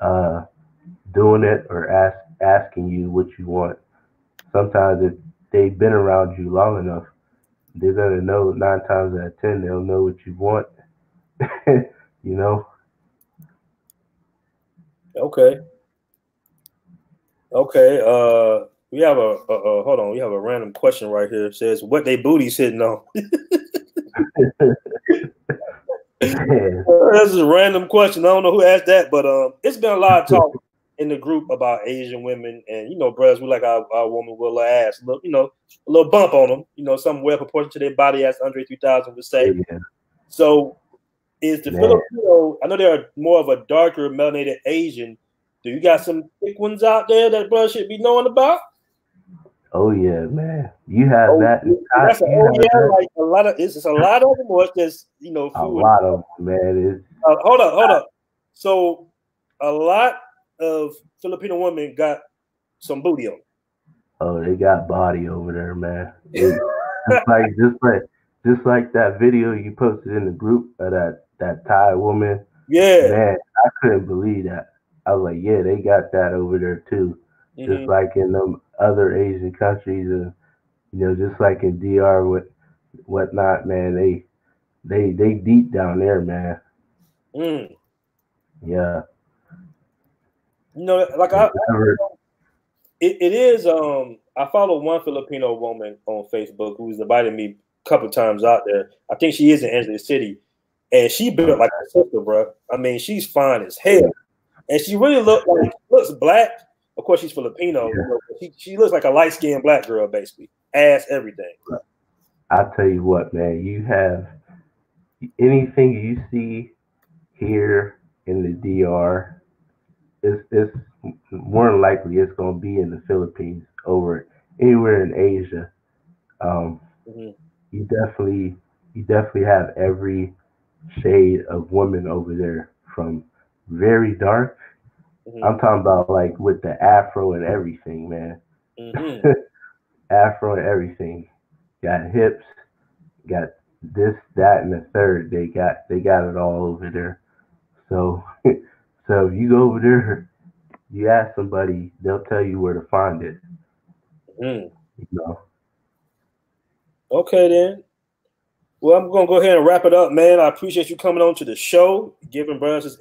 uh, doing it or asking you what you want. Sometimes if they've been around you long enough, they're gonna know 9 times out of 10 they'll know what you want. you know. Okay. Okay. We have a hold on. We have a random question right here. It says, "What they booty sitting on?" This is a random question. I don't know who asked that, but it's been a lot of talk in the group about Asian women, and brothers, we like our woman with a little ass, look, a little bump on them, something well proportioned to their body, as Andre 3000 would say. Yeah. So, is the Filipino? I know they are more of a darker melanated Asian. Do you got some thick ones out there that brothers should be knowing about? Oh yeah, man. You have that. That's like a lot of. It's a lot of them, or it's just a few. lot of them, man. Hold up. So, a lot of Filipino women got some booty on. Oh, they got body over there, man. Just like that video you posted in the group of that Thai woman. Yeah, man, I couldn't believe that. I was like, yeah, they got that over there too. Just like in them other Asian countries, and just like in DR with whatnot, man. They deep down there, man. Yeah. Like it is. I follow one Filipino woman on Facebook who's invited me a couple times out there. I think she is in Angeles City, and she built like a sister, bro. I mean, she's fine as hell, and she really looks black. Of course, she's Filipino. She looks like a light skinned black girl, basically. Ass, everything. I'll tell you what, man. You have anything you see here in the DR, it's more than likely it's going to be in the Philippines over anywhere in Asia. You definitely have every shade of woman over there, from very dark. I'm talking about like with the afro and everything, man. Afro and everything. Got hips, got this, that, and the third. They got it all over there. So so if you go over there, you ask somebody, they'll tell you where to find it. Okay then. Well, I'm gonna go ahead and wrap it up, man. I appreciate you coming on to the show, giving brothers this